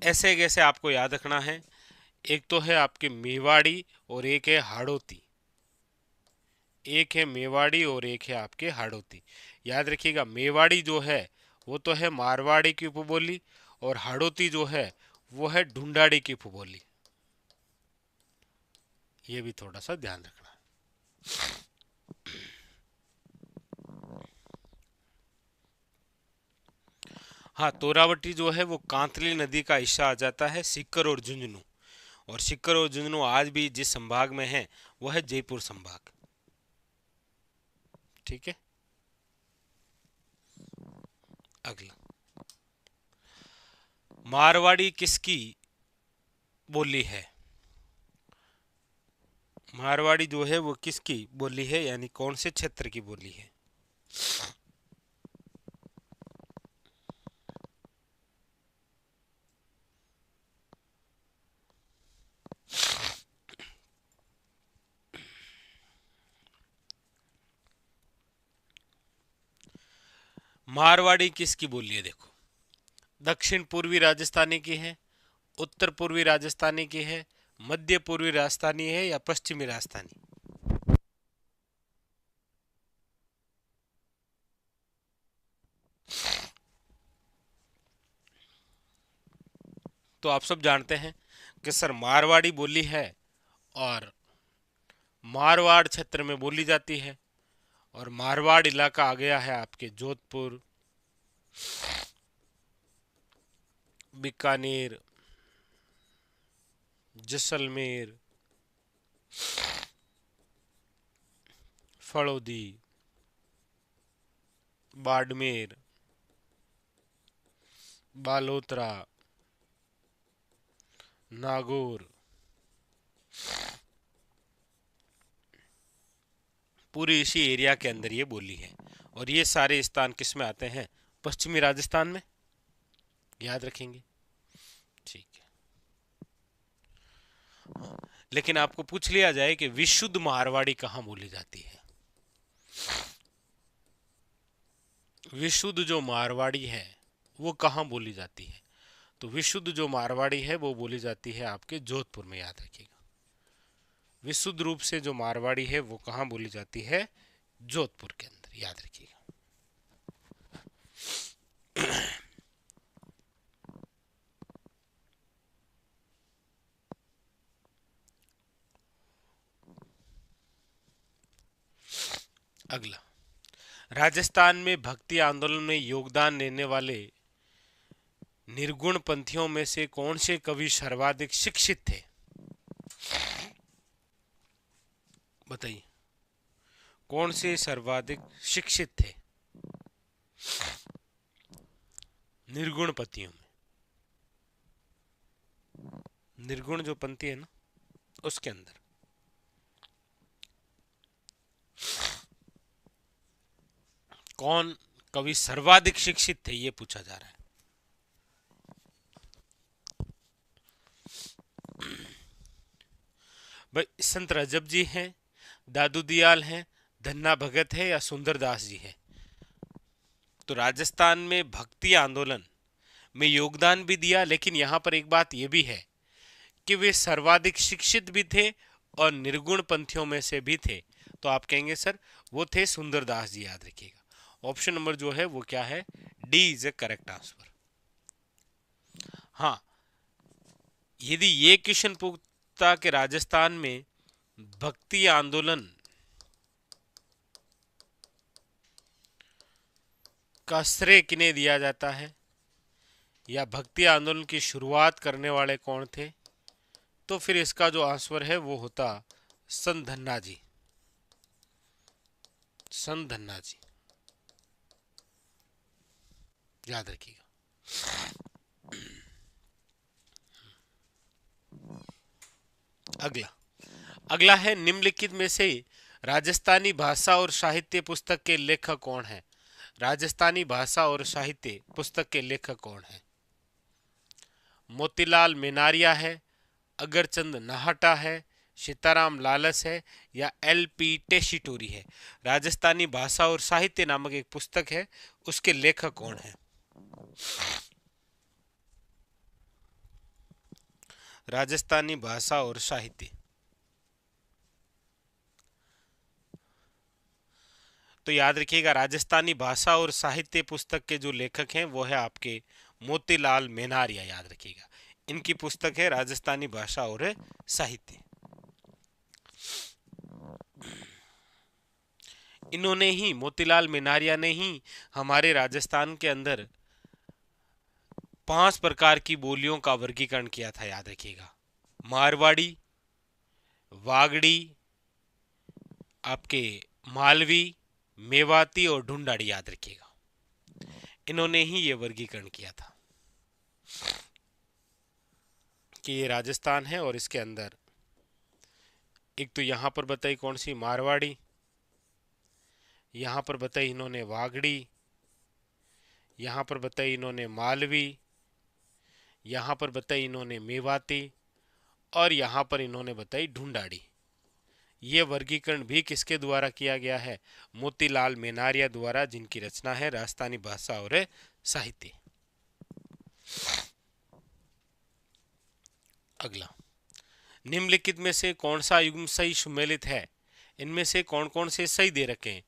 ऐसे कैसे आपको याद रखना है, एक तो है आपके मेवाड़ी और एक है हाड़ौती। एक है मेवाड़ी और एक है आपके हाड़ौती। याद रखिएगा, मेवाड़ी जो है वो तो है मारवाड़ी की उपबोली, और हाड़ौती जो है वो है ढूंढाड़ी की उपबोली। ये भी थोड़ा सा ध्यान रखना है। हाँ, तोरावटी जो है वो कांतली नदी का हिस्सा आ जाता है, सीकर और झुंझुनू। और सीकर और झुंझुनू आज भी जिस संभाग में है वो है जयपुर संभाग। ठीक है, अगला, मारवाड़ी किसकी बोली है? मारवाड़ी जो है वो किसकी बोली है, यानी कौन से क्षेत्र की बोली है? मारवाड़ी किसकी बोली है? देखो, दक्षिण पूर्वी राजस्थानी की है, उत्तर पूर्वी राजस्थानी की है, मध्य पूर्वी राजस्थानी है, या पश्चिमी राजस्थानी? तो आप सब जानते हैं कि सर मारवाड़ी बोली है और मारवाड़ क्षेत्र में बोली जाती है, और मारवाड़ इलाका आ गया है आपके जोधपुर, बीकानेर, जैसलमेर, फड़ौदी, बाड़मेर, बालोतरा, नागौर, पूरी इसी एरिया के अंदर ये बोली है। और ये सारे स्थान किस में आते हैं? पश्चिमी राजस्थान में, याद रखेंगे। ठीक है। लेकिन आपको पूछ लिया जाए कि विशुद्ध मारवाड़ी कहाँ बोली जाती है? विशुद्ध जो मारवाड़ी है वो कहाँ बोली जाती है? तो विशुद्ध जो मारवाड़ी है वो बोली जाती है आपके जोधपुर में, याद रखिएगा। विशुद्ध रूप से जो मारवाड़ी है वो कहाँ बोली जाती है? जोधपुर के अंदर, याद रखिएगा। अगला, राजस्थान में भक्ति आंदोलन में योगदान देने वाले निर्गुण पंथियों में से कौन से कवि सर्वाधिक शिक्षित थे? बताइए, कौन से सर्वाधिक शिक्षित थे निर्गुण पंथियों में? निर्गुण जो पंथी है ना, उसके अंदर कौन कवि सर्वाधिक शिक्षित थे, ये पूछा जा रहा है। भाई, संत रजब जी हैं, दादू दियाल हैं, धन्ना भगत है, या सुंदरदास जी हैं? तो राजस्थान में भक्ति आंदोलन में योगदान भी दिया, लेकिन यहां पर एक बात यह भी है कि वे सर्वाधिक शिक्षित भी थे और निर्गुण पंथियों में से भी थे। तो आप कहेंगे सर वो थे सुंदरदास जी, याद रखिएगा। ऑप्शन नंबर जो है वो क्या है? D is A correct answer. हाँ, यदि ये क्वेश्चन पूछता कि राजस्थान में भक्ति आंदोलन का श्रेय किन्हें दिया जाता है, या भक्ति आंदोलन की शुरुआत करने वाले कौन थे, तो फिर इसका जो आंसर है वो होता संत धन्ना जी। संत धन्ना जी, याद रखिएगा। अगला, अगला है निम्नलिखित में से राजस्थानी भाषा और साहित्य पुस्तक के लेखक कौन है? राजस्थानी भाषा और साहित्य पुस्तक के लेखक कौन है? मोतीलाल मेनारिया है, अगरचंद नाहटा है, सीताराम लालस है, या एल पी टेशिटोरी है? राजस्थानी भाषा और साहित्य नामक एक पुस्तक है, उसके लेखक कौन है? राजस्थानी भाषा और साहित्य, तो याद रखिएगा राजस्थानी भाषा और साहित्य पुस्तक के जो लेखक हैं वो है आपके मोतीलाल मेनारिया, याद रखिएगा। इनकी पुस्तक है राजस्थानी भाषा और साहित्य। इन्होंने ही, मोतीलाल मेनारिया ने ही हमारे राजस्थान के अंदर 5 प्रकार की बोलियों का वर्गीकरण किया था, याद रखिएगा। मारवाड़ी, वागड़ी, आपके मालवी, मेवाती और ढूंढाड़ी, याद रखिएगा। इन्होंने ही ये वर्गीकरण किया था। कि ये राजस्थान है और इसके अंदर एक तो यहाँ पर बताई कौन सी, मारवाड़ी, यहाँ पर बताई इन्होंने वागड़ी, यहाँ पर बताई इन्होंने मालवी, यहाँ पर बताई इन्होंने मेवाती और यहाँ पर इन्होंने बताई ढूंढाड़ी। ये वर्गीकरण भी किसके द्वारा किया गया है? मोतीलाल मेनारिया द्वारा, जिनकी रचना है राजस्थानी भाषा और साहित्य। अगला, निम्नलिखित में से कौन सा युग्म सही सुमेलित है? इनमें से कौन कौन से सही दे रखे हैं?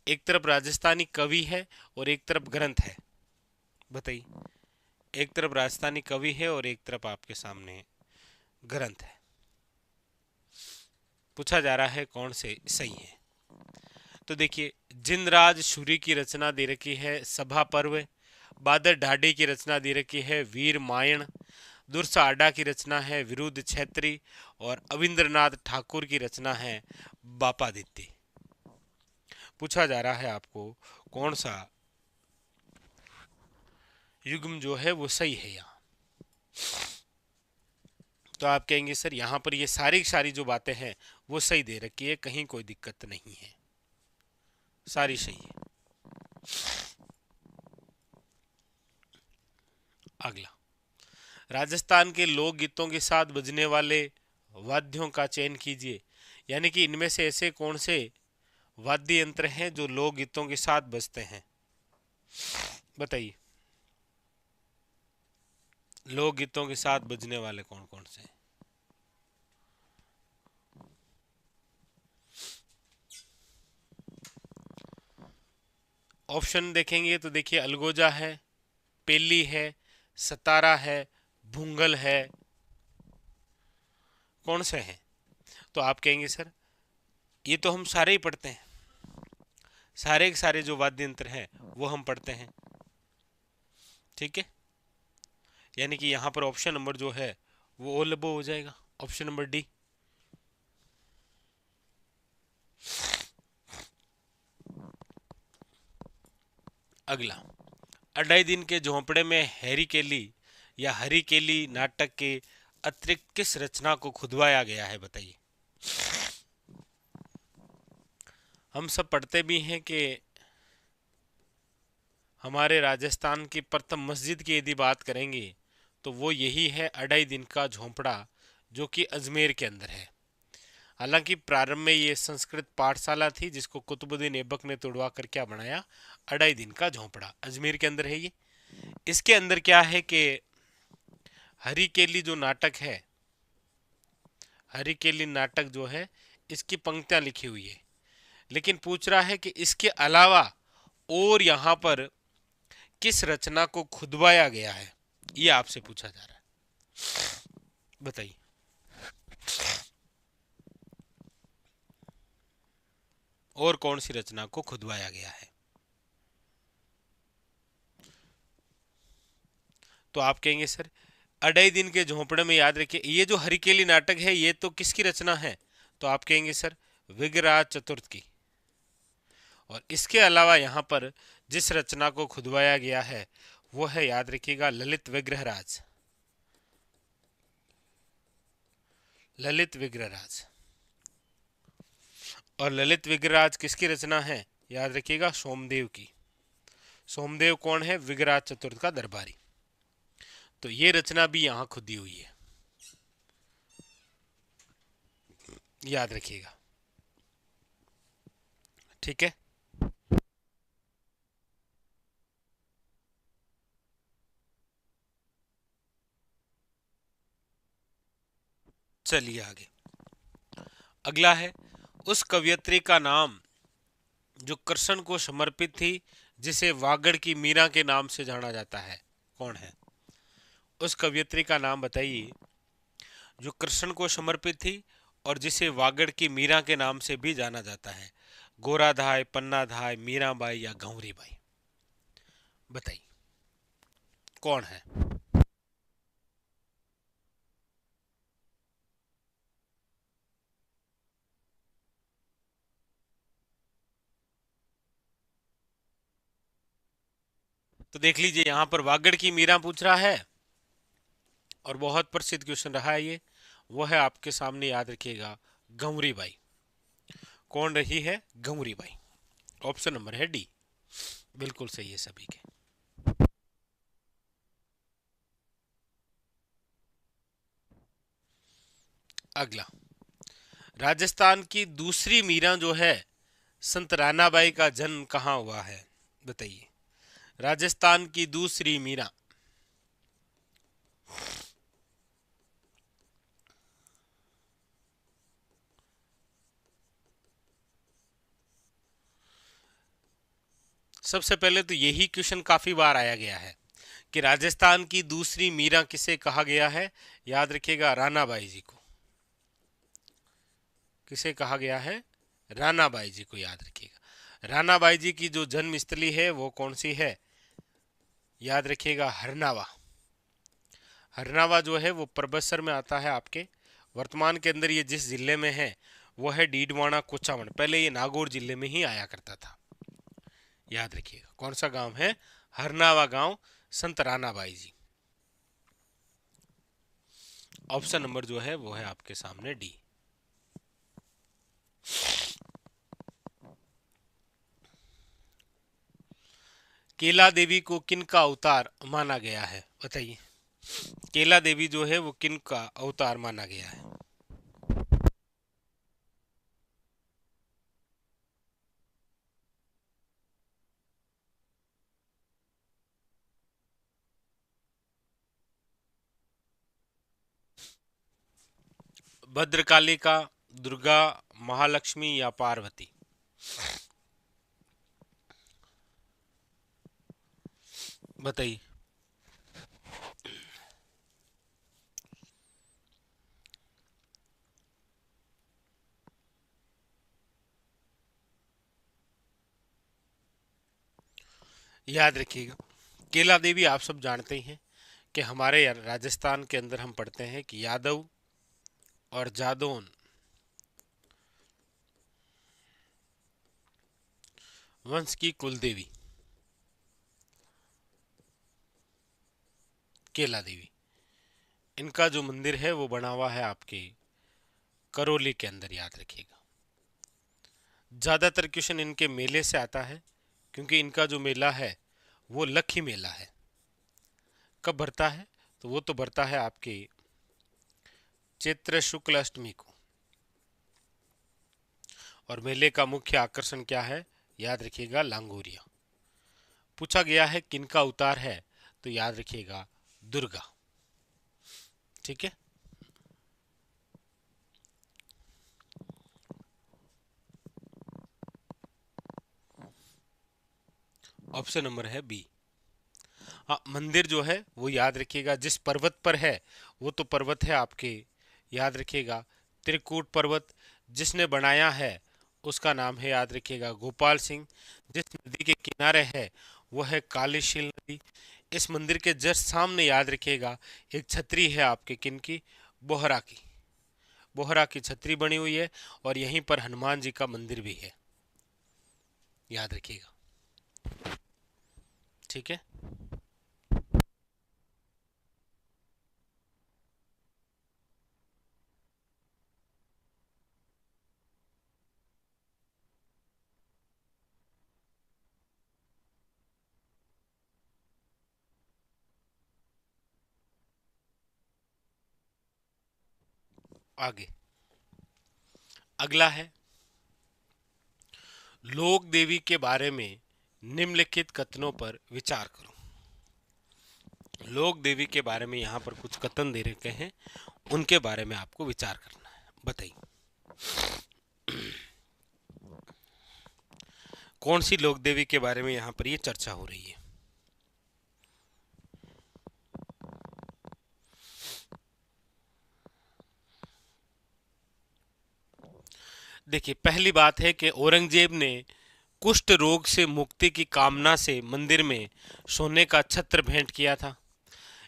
एक तरफ राजस्थानी कवि है और एक तरफ ग्रंथ है, बताइए। एक तरफ राजस्थानी कवि है और एक तरफ आपके सामने ग्रंथ है। पूछा जा रहा है कौन से सही है। तो देखिए, जिनराज सूरी की रचना दे रखी है सभा पर्व, बादर ढाडी की रचना दे रखी है वीर मायण, दुर्सा आडा की रचना है विरुद्ध छेत्री और अविंद्रनाथ ठाकुर की रचना है बापादित्य। पूछा जा रहा है आपको कौन सा युग्म जो है वो सही है यहाँ। तो आप कहेंगे सर यहाँ पर ये सारी जो बातें हैं वो सही दे रखी है, कहीं कोई दिक्कत नहीं है, सारी सही है। अगला, राजस्थान के लोक गीतों के साथ बजने वाले वाद्यों का चयन कीजिए। यानी कि इनमें से ऐसे कौन से वाद्य यंत्र हैं जो लोक गीतों के साथ बजते हैं, बताइए। लोक गीतों के साथ बजने वाले कौन कौन से हैं? ऑप्शन देखेंगे तो देखिए, अलगोजा है, पेली है, सतारा है, भूंगल है, कौन से हैं? तो आप कहेंगे सर ये तो हम सारे ही पढ़ते हैं, सारे के सारे जो वाद्य यंत्र हैं वो हम पढ़ते हैं, ठीक है। यानी कि यहाँ पर ऑप्शन नंबर जो है वो ओ लबो हो जाएगा, ऑप्शन नंबर डी। अगला, अढ़ाई दिन के झोंपड़े में हैरी केली या हरी केली नाटक के अतिरिक्त किस रचना को खुदवाया गया है, बताइए। हम सब पढ़ते भी हैं कि हमारे राजस्थान की प्रथम मस्जिद की यदि बात करेंगे तो वो यही है अढ़ाई दिन का झोंपड़ा, जो कि अजमेर के अंदर है। हालांकि प्रारंभ में ये संस्कृत पाठशाला थी जिसको कुतुबुद्दीन ऐबक ने तोड़वा कर क्या बनाया, अढ़ाई दिन का झोंपड़ा, अजमेर के अंदर है ये। इसके अंदर क्या है कि हरी केली जो नाटक है, हरी केली नाटक जो है इसकी पंक्तियां लिखी हुई है, लेकिन पूछ रहा है कि इसके अलावा और यहाँ पर किस रचना को खुदवाया गया है, ये आपसे पूछा जा रहा है, बताइए। और कौन सी रचना को खुदवाया गया है? तो आप कहेंगे सर अढ़ाई दिन के झोंपड़े में, याद रखिए ये जो हरिकेली नाटक है ये तो किसकी रचना है? तो आप कहेंगे सर विग्रहराज चतुर्थ की। और इसके अलावा यहाँ पर जिस रचना को खुदवाया गया है वो है, याद रखिएगा, ललित विग्रहराज, ललित विग्रहराज। और ललित विग्रहराज किसकी रचना है? याद रखिएगा सोमदेव की। सोमदेव कौन है? विग्रहराज चतुर्थ का दरबारी। तो ये रचना भी यहां खुदी हुई है, याद रखिएगा, ठीक है। चलिए आगे, अगला है उस कवयित्री का नाम जो कृष्ण को समर्पित थी, जिसे वागड़ की मीरा के नाम से जाना जाता है, कौन है? उस कवयित्री का नाम बताइए जो कृष्ण को समर्पित थी और जिसे वागड़ की मीरा के नाम से भी जाना जाता है। गोराधाय, पन्नाधाय, मीराबाई या गौरीबाई, बताइए कौन है? तो देख लीजिए, यहां पर वागड़ की मीरा पूछ रहा है और बहुत प्रसिद्ध क्वेश्चन रहा है ये, वो है आपके सामने, याद रखिएगा, गौरी बाई। कौन रही है? गौरी बाई। ऑप्शन नंबर है डी, बिल्कुल सही है सभी के। अगला, राजस्थान की दूसरी मीरा जो है संत रानाबाई का जन्म कहाँ हुआ है? बताइए। राजस्थान की दूसरी मीरा। सबसे पहले तो यही क्वेश्चन काफी बार आया गया है कि राजस्थान की दूसरी मीरा किसे कहा गया है? याद रखिएगा, रानाबाई जी को। किसे कहा गया है? रानाबाई जी को, याद रखिएगा। रानाबाई जी की जो जन्म स्थली है वो कौन सी है? याद रखिएगा, हरनावा। हरनावा जो है वो परबतसर में आता है आपके। वर्तमान के अंदर ये जिस जिले में है वो है डीडवाना कुचामन। पहले ये नागौर जिले में ही आया करता था। याद रखिएगा, कौन सा गांव है? हरनावा गांव, संत रानाबाई जी। ऑप्शन नंबर जो है वो है आपके सामने डी। केला देवी को किन का अवतार माना गया है? बताइए। केला देवी जो है वो किन का अवतार माना गया है? भद्रकालिका, दुर्गा, महालक्ष्मी या पार्वती? बताइए। याद रखिएगा, केला देवी आप सब जानते ही हैं कि हमारे राजस्थान के अंदर हम पढ़ते हैं कि यादव और जादौन वंश की कुलदेवी केला देवी। इनका जो मंदिर है वो बना हुआ है आपके करौली के अंदर, याद रखिएगा। ज्यादातर क्वेश्चन इनके मेले से आता है, क्योंकि इनका जो मेला है वो लक्खी मेला है। कब भरता है? तो वो तो भरता है आपके चैत्र शुक्ल अष्टमी को। और मेले का मुख्य आकर्षण क्या है? याद रखिएगा, लांगोरिया। पूछा गया है किनका अवतार है, तो याद रखिएगा, दुर्गा। ठीक है। ऑप्शन नंबर है बी। हाँ, मंदिर जो है वो याद रखिएगा जिस पर्वत पर है वो तो पर्वत है आपके, याद रखिएगा, त्रिकूट पर्वत। जिसने बनाया है उसका नाम है, याद रखिएगा, गोपाल सिंह। जिस नदी के किनारे है वो है कालीशील नदी। इस मंदिर के जस्ट सामने, याद रखिएगा, एक छतरी है आपके, किन की? बोहरा की। बोहरा की छतरी बनी हुई है और यहीं पर हनुमान जी का मंदिर भी है, याद रखिएगा। ठीक है। आगे अगला है, लोक देवी के बारे में निम्नलिखित कथनों पर विचार करो। लोक देवी के बारे में यहाँ पर कुछ कथन दे रखे हैं, उनके बारे में आपको विचार करना है। बताइए, कौन सी लोक देवी के बारे में यहाँ पर ये चर्चा हो रही है? देखिए, पहली बात है कि औरंगजेब ने कुष्ठ रोग से मुक्ति की कामना से मंदिर में सोने का छत्र भेंट किया था।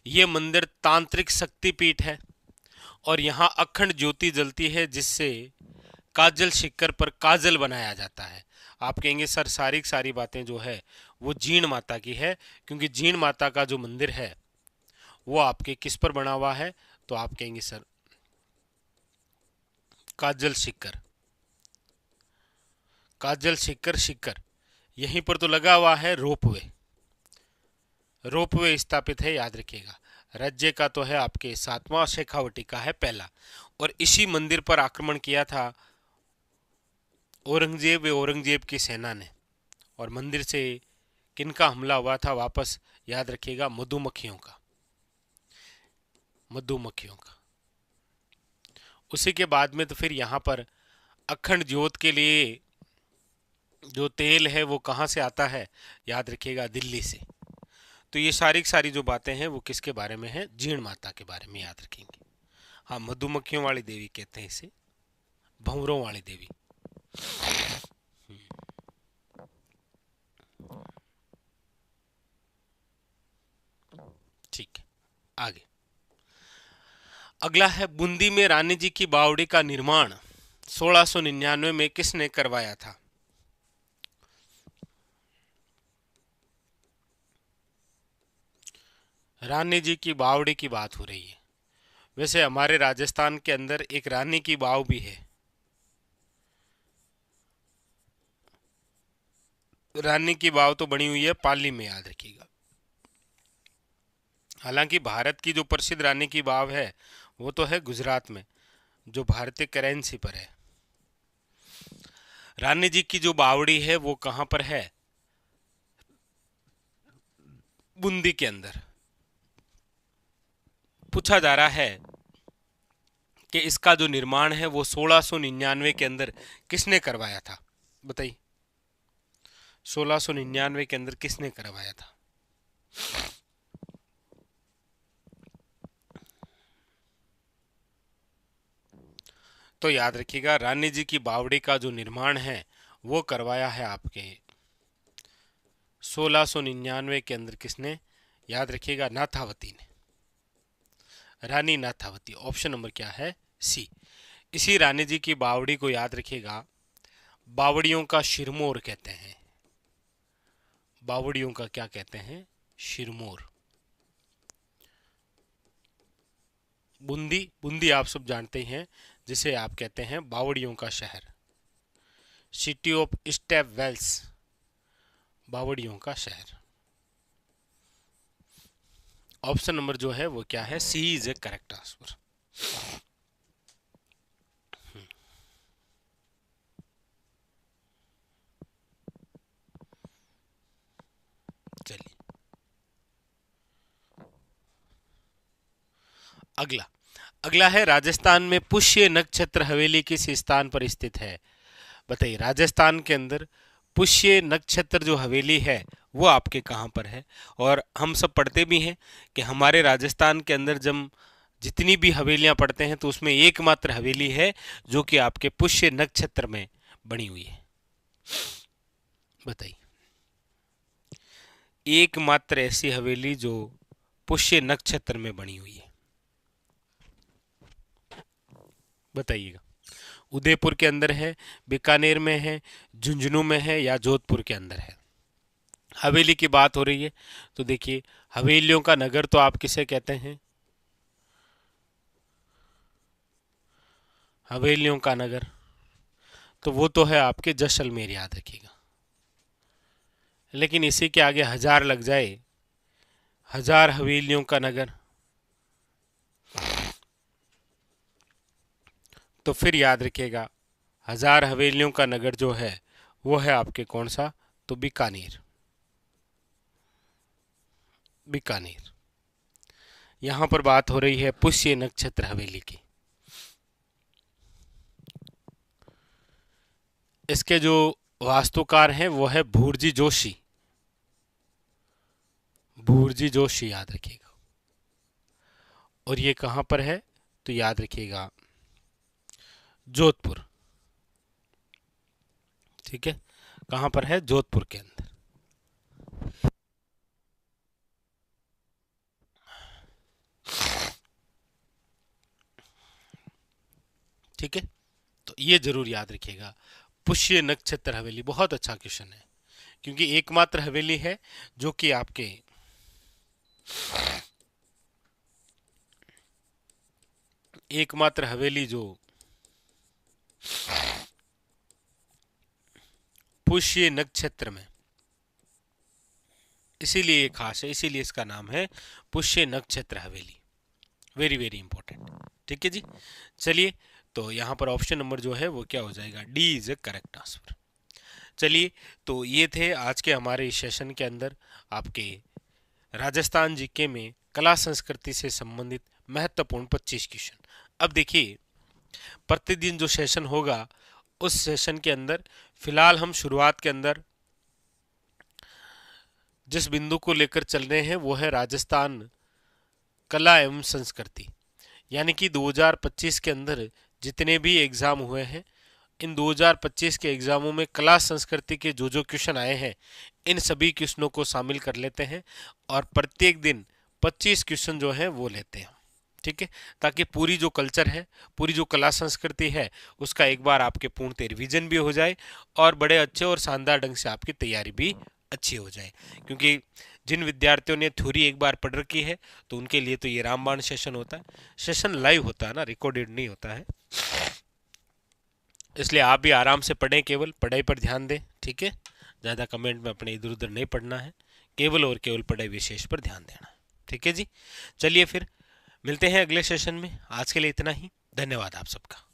ये मंदिर तांत्रिक शक्तिपीठ है और यहाँ अखंड ज्योति जलती है, जिससे काजल शिखर पर काजल बनाया जाता है। आप कहेंगे सर सारी बातें जो है वो जीण माता की है, क्योंकि जीण माता का जो मंदिर है वो आपके किस पर बना हुआ है? तो आप कहेंगे सर काजल शिखर, काजल शिखर शिखर। यहीं पर तो लगा हुआ है रोपवे, रोपवे स्थापित है, याद रखिएगा। राज्य का तो है आपके सातवां, शेखावटी का है पहला। और इसी मंदिर पर आक्रमण किया था औरंगजेब व औरंगजेब की सेना ने। और मंदिर से किनका हमला हुआ था वापस? याद रखिएगा मधुमक्खियों का, मधुमक्खियों का। उसी के बाद में तो फिर यहाँ पर अखंड ज्योत के लिए जो तेल है वो कहाँ से आता है? याद रखिएगा दिल्ली से। तो ये सारी सारी जो बातें हैं वो किसके बारे में है? जीण माता के बारे में, याद रखेंगे। हाँ, मधुमक्खियों वाली देवी कहते हैं इसे, भंवरों वाली देवी। ठीक है, आगे अगला है बूंदी में रानी जी की बावड़ी का निर्माण 1699 में किसने करवाया था? रानी जी की बावड़ी की बात हो रही है। वैसे हमारे राजस्थान के अंदर एक रानी की बाव भी है। रानी की बाव तो बनी हुई है पाली में, याद रखिएगा। हालांकि भारत की जो प्रसिद्ध रानी की बाव है वो तो है गुजरात में, जो भारतीय करेंसी पर है। रानी जी की जो बावड़ी है वो कहां पर है? बूंदी के अंदर। पूछा जा रहा है कि इसका जो निर्माण है वो 1699 के अंदर किसने करवाया था? बताइए, 1699 के अंदर किसने करवाया था? तो याद रखिएगा रानी जी की बावड़ी का जो निर्माण है वो करवाया है आपके 1699 के अंदर। किसने? याद रखिएगा नाथावती ने, रानी नाथावती। ऑप्शन नंबर क्या है? सी। इसी रानी जी की बावड़ी को याद रखिएगा बावड़ियों का शिरमोर कहते हैं। बावड़ियों का क्या कहते हैं? शिरमोर। बूंदी, बूंदी आप सब जानते हैं, जिसे आप कहते हैं बावड़ियों का शहर, सिटी ऑफ स्टेप वेल्स, बावड़ियों का शहर। ऑप्शन नंबर जो है वो क्या है? सी इज ए करेक्ट आंसर। चलिए अगला, अगला है राजस्थान में पुष्य नक्षत्र हवेली किस स्थान पर स्थित है? बताइए, राजस्थान के अंदर पुष्य नक्षत्र जो हवेली है वो आपके कहाँ पर है? और हम सब पढ़ते भी हैं कि हमारे राजस्थान के अंदर जब जितनी भी हवेलियां पढ़ते हैं तो उसमें एकमात्र हवेली है जो कि आपके पुष्य नक्षत्र में बनी हुई है। बताइए, एकमात्र ऐसी हवेली जो पुष्य नक्षत्र में बनी हुई है, बताइएगा। उदयपुर के अंदर है, बीकानेर में है, झुंझुनू में है, या जोधपुर के अंदर है? हवेली की बात हो रही है तो देखिए, हवेलियों का नगर तो आप किसे कहते हैं? हवेलियों का नगर तो वो तो है आपके जैसलमेर, याद रखिएगा। लेकिन इसी के आगे हजार लग जाए, हजार हवेलियों का नगर, तो फिर याद रखिएगा हजार हवेलियों का नगर जो है वो है आपके कौन सा? तो बीकानेर, बीकानेर। यहां पर बात हो रही है पुष्य नक्षत्र हवेली की। इसके जो वास्तुकार हैं वो है भूरजी जोशी, भूरजी जोशी, याद रखिएगा। और ये कहां पर है? तो याद रखिएगा जोधपुर। ठीक है, कहां पर है? जोधपुर के अंदर। ठीक है, तो ये जरूर याद रखिएगा पुष्य नक्षत्र हवेली। बहुत अच्छा क्वेश्चन है, क्योंकि एकमात्र हवेली है जो कि आपके एकमात्र हवेली जो पुष्य नक्षत्र में, इसीलिए ये खास है, इसीलिए इसका नाम है पुष्य नक्षत्र हवेली। Very very important. ठीक है जी, चलिए तो यहाँ पर ऑप्शन नंबर जो है वो क्या हो जाएगा, D is A correct answer. चलिए तो ये थे आज के हमारे इस सेशन के अंदर आपके राजस्थान जीके में कला संस्कृति से संबंधित महत्वपूर्ण 25 क्वेश्चन। अब देखिए प्रतिदिन जो सेशन होगा उस सेशन के अंदर फिलहाल हम शुरुआत के अंदर जिस बिंदु को लेकर चल रहे हैं वो है राजस्थान कला एवं संस्कृति, यानी कि 2025 के अंदर जितने भी एग्जाम हुए हैं इन 2025 के एग्जामों में कला संस्कृति के जो क्वेश्चन आए हैं इन सभी क्वेश्चनों को शामिल कर लेते हैं और प्रत्येक दिन 25 क्वेश्चन जो है वो लेते हैं। ठीक है, ताकि पूरी जो कल्चर है, पूरी जो कला संस्कृति है उसका एक बार आपके पूर्ण रिवीजन भी हो जाए और बड़े अच्छे और शानदार ढंग से आपकी तैयारी भी अच्छी हो जाए। क्योंकि जिन विद्यार्थियों ने थ्योरी एक बार पढ़ रखी है तो उनके लिए तो ये रामबाण सेशन होता है, सेशन लाइव होता है ना, रिकॉर्डेड नहीं होता है। इसलिए आप भी आराम से पढ़ें, केवल पढ़ाई पर ध्यान दें। ठीक है, ज़्यादा कमेंट में अपने इधर उधर नहीं पढ़ना है, केवल और केवल पढ़ाई विशेष पर ध्यान देना है। ठीक है जी, चलिए फिर मिलते हैं अगले सेशन में। आज के लिए इतना ही, धन्यवाद आप सबका।